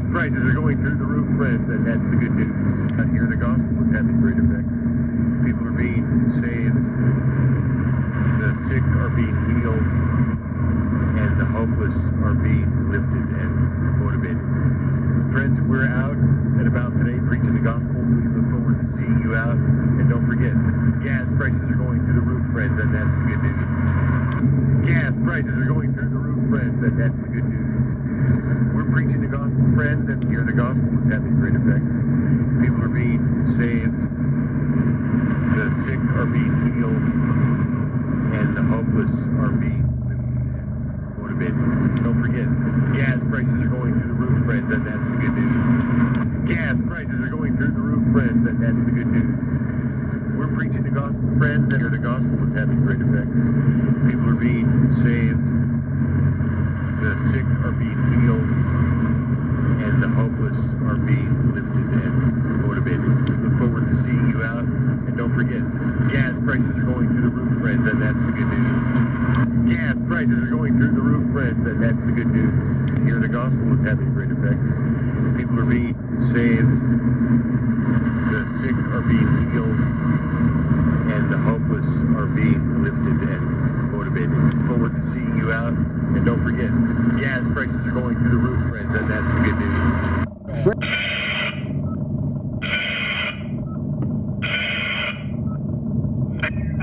Gas prices are going through the roof, friends, and that's the good news. Out here, the gospel is having great effect. People are being saved, the sick are being healed, and the hopeless are being lifted and motivated. Friends, we're out and about today preaching the gospel. We look forward to seeing you out. And don't forget, gas prices are going through the roof, friends, and that's the good news. Gas prices are going through the roof, friends, and that's the good news. We're preaching the gospel, friends, and here the gospel is having great effect. People are being saved, the sick are being healed, and the hopeless are being motivated. Don't forget, gas prices are going through the roof, friends, and that's the good news. Gas prices are going through the roof, friends, and that's the good news. We're preaching the gospel, friends, and the gospel is having great effect. People are being saved, the sick are being healed, and the hopeless are being lifted and motivated. We look forward to seeing you out. And don't forget, gas prices are going through the roof, friends, and that's the good news. Gas prices are going through the roof, friends, and that's the good news. Here the gospel is having great effect. People are being saved, the sick are being healed, and the hopeless are being lifted and motivated. Look forward to seeing you out. And don't forget, gas prices are going through the roof, friends, and that's the good news.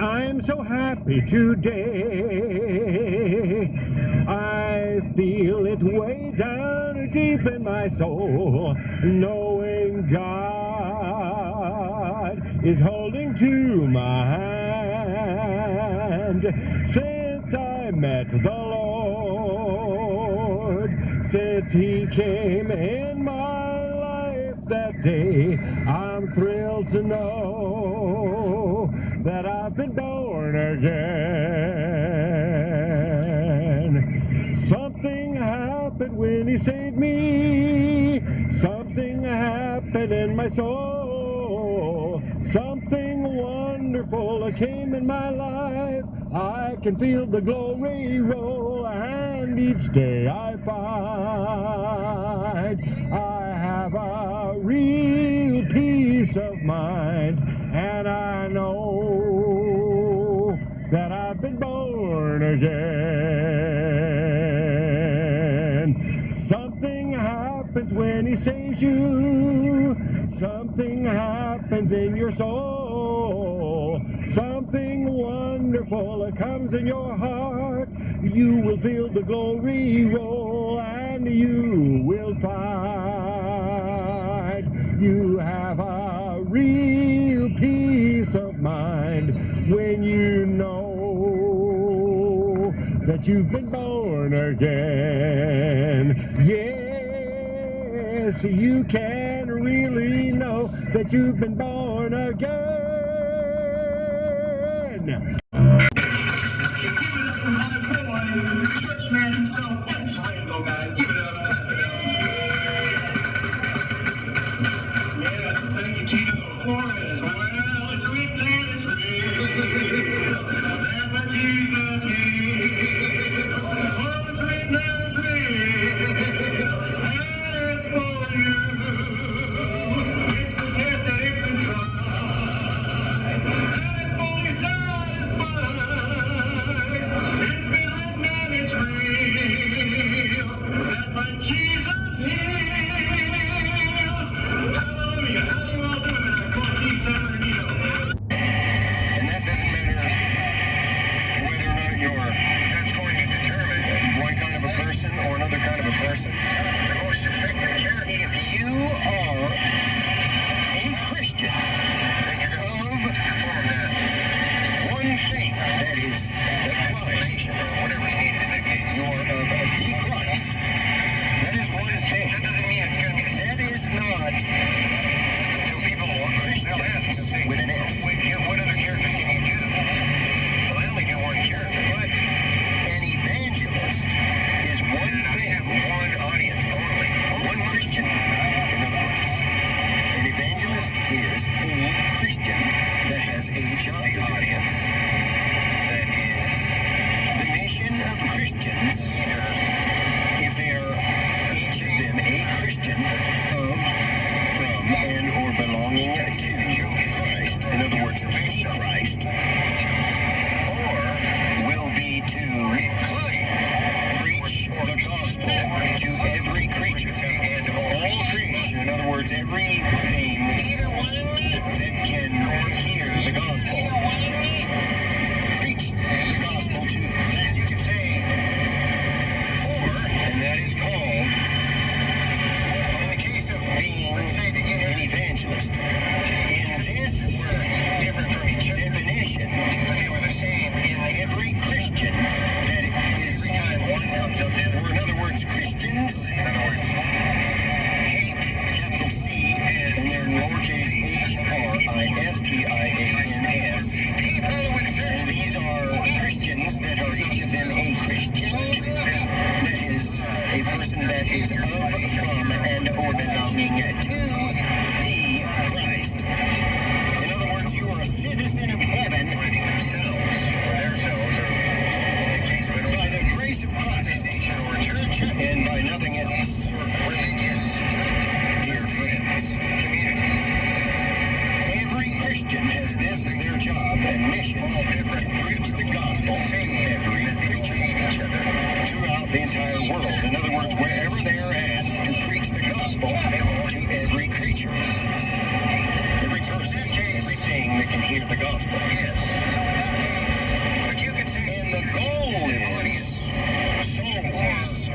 I'm so happy today. I feel it way down deep in my soul, knowing God is holding to my hand. Since I met the Lord, since He came in my life that day, I'm thrilled to know that I've been born again. Something happened when He saved me. Something happened in my soul. Something wonderful came in my life. I can feel the glory roll, and each day I find I have a real peace of mind, and I know that I've been born again. Something happens when He saves you. Something happens in your soul. Something wonderful comes in your heart. You will feel the glory roll, and you will find you have a real peace of mind when you know that you've been born again. Yes, you can really know that you've been born again. Church man himself, that's Randall, guys. Give it up. Yes, thank you, Tito Flores. Well, it's written and it's real. That what Jesus gave. Oh, it's written and it's real. And it's for you. It's been tested, it's been tried. And it fully satisfies. words, everything, either one that can hear the gospel, preach the gospel to that. You can say, or, and that is called, in the case of being an evangelist, in this different from each definition, they were the same in every Christian that is, one comes up in, or in other words, Christians, in other words, hate, capital C, and then lowercase h-r-i-s-t-i-a-n-s. And these are Christians that are each of them a Christian, that is a person that is of, from, and or belonging to the Christ. In other words, you are a citizen of heaven themselves, or themselves, or in the case of it, by the grace of Christ, or church, and by nothing else. Religious, dear friends. Every Christian has this as their job and mission, to preach the gospel to every creature, throughout the entire world. In other words, wherever they are at, to preach the gospel to every creature, every person, everything that can hear the gospel. Yes. But you can say, and the goal is souls.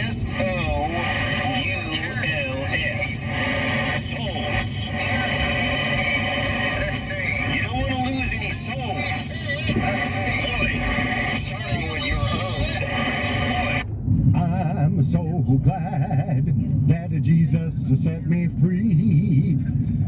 S-O-U-L-S. Souls. Let's say, you don't want to lose any souls. Boy, starting with your own. I'm so glad that Jesus set me free.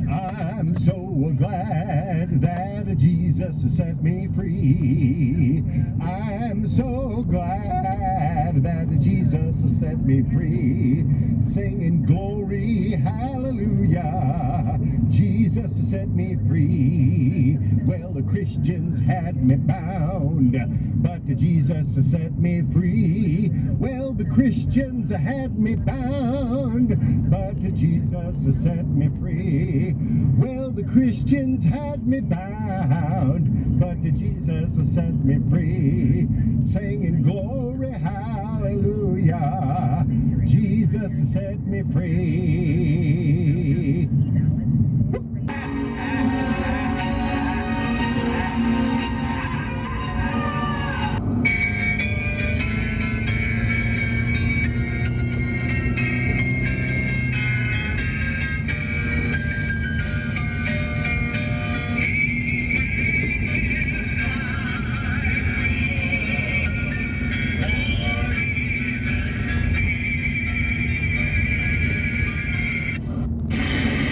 I'm so glad that Jesus set me free. I'm so glad that Jesus set me free. Singing glory, hallelujah. Jesus set me free. Well, the Christians had me bound, but Jesus set me free. Well, the Christians had me bound, but Jesus set me free. Well, the Christians had me bound, but Jesus set me free. Singing glory, hallelujah. Jesus set me free.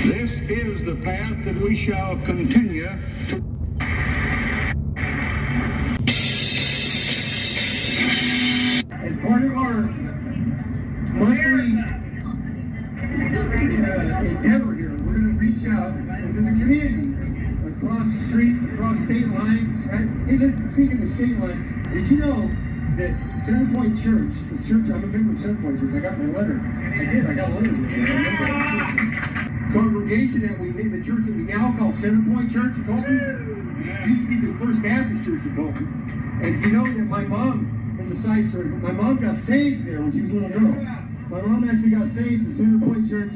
This is the path that we shall continue to. As part of our monthly endeavor here, we're going to reach out to the community across the street, across state lines. Right? Hey, listen, speaking of state lines, did you know that Center Point Church, the church, I'm a member of Center Point Church, I got my letter. I got a letter. Congregation that we made, the church that we now call Center Point Church in Colton, used to be the First Baptist Church in Colton. And you know that my mom, as a side story, my mom got saved there when she was a little girl. My mom actually got saved at Center Point Church.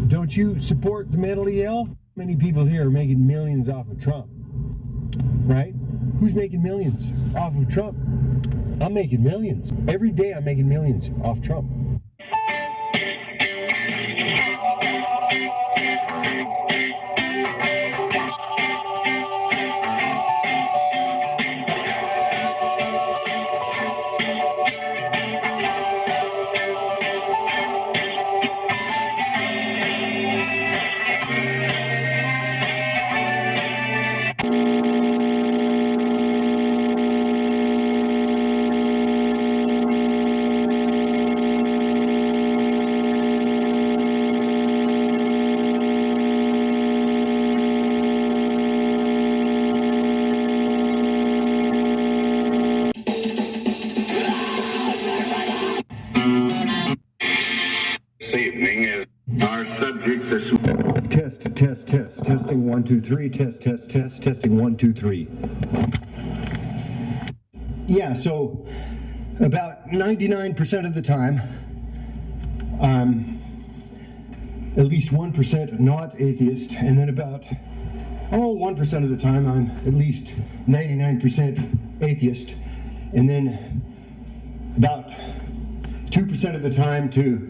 Don't you support the mentally ill? Many people here are making millions off of Trump, right? Who's making millions off of Trump? I'm making millions. Every day I'm making millions off Trump. Testing 1 2 3. Testing 1 2 3. Yeah, so about 99% of the time, at least 1% not atheist, and then about 1% of the time I'm at least 99% atheist, and then about 2% of the time to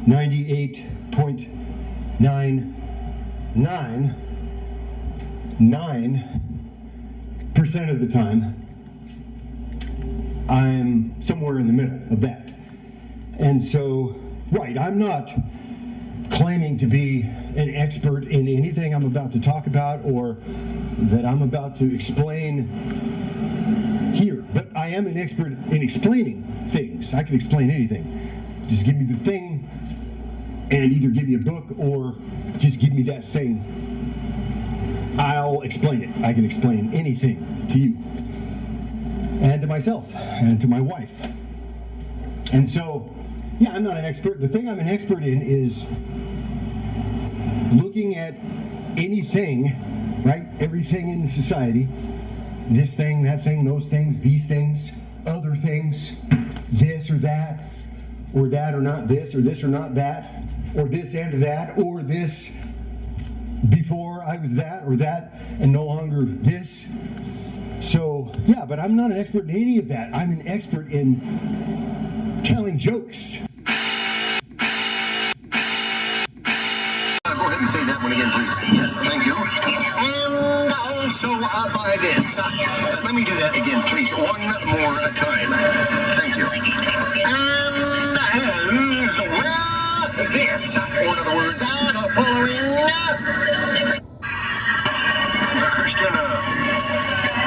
98.999% of the time I'm somewhere in the middle of that. And so, right, I'm not claiming to be an expert in anything I'm about to talk about or that I'm about to explain here, but I am an expert in explaining things. I can explain anything. Just give me the thing and either give me a book or just give me that thing. I'll explain it. I can explain anything to you and to myself and to my wife. And so, yeah, I'm not an expert. The thing I'm an expert in is looking at anything, right? Everything in society, this thing, that thing, those things, these things, other things, this or that or not this or not that, or this and that, or this before I was that or that and no longer this. So, yeah, but I'm not an expert in any of that. I'm an expert in telling jokes. Go ahead and say that one again, please. Yes, thank you. And also by this. Let me do that again, please. One more time. Thank you. And as well, this. Or in other words, the following. The Christian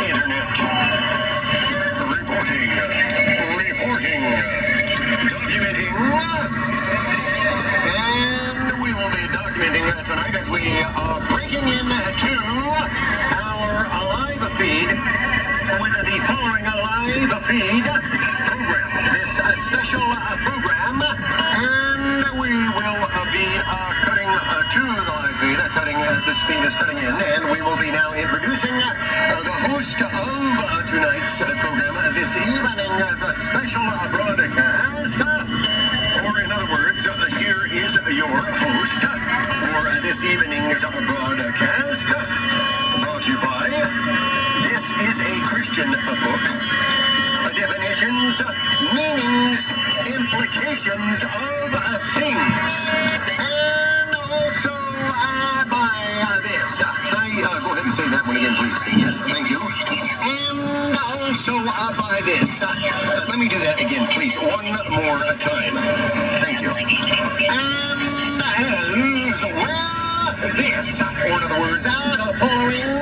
Internet. Reporting. Documenting. And we will be documenting that tonight as we are breaking into our live feed with the following live feed program. This special program, and we will be cutting to the live feed, cutting as this feed is cutting in, and we will be now introducing the host of tonight's program this evening, the special broadcast, or in other words, here is your host for this evening's broadcast, brought to you by This is a Christian Book, Definitions, Meanings, Implications of Things, and also by this. Go ahead and say that one again, please. Yes, thank you. And also by this. Let me do that again, please. One more time. Thank you. And as well, this. Or in other words, the following.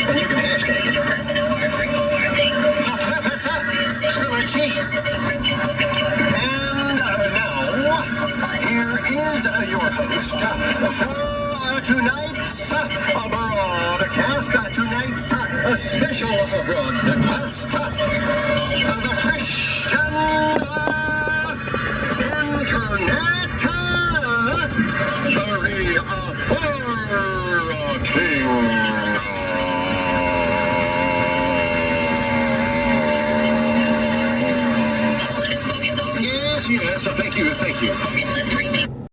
And you can hashtag it. The Preface Trilogy. And now, here is your host for tonight's broadcast, tonight's special broadcast, the Christian Internet reporting. Yes, thank you.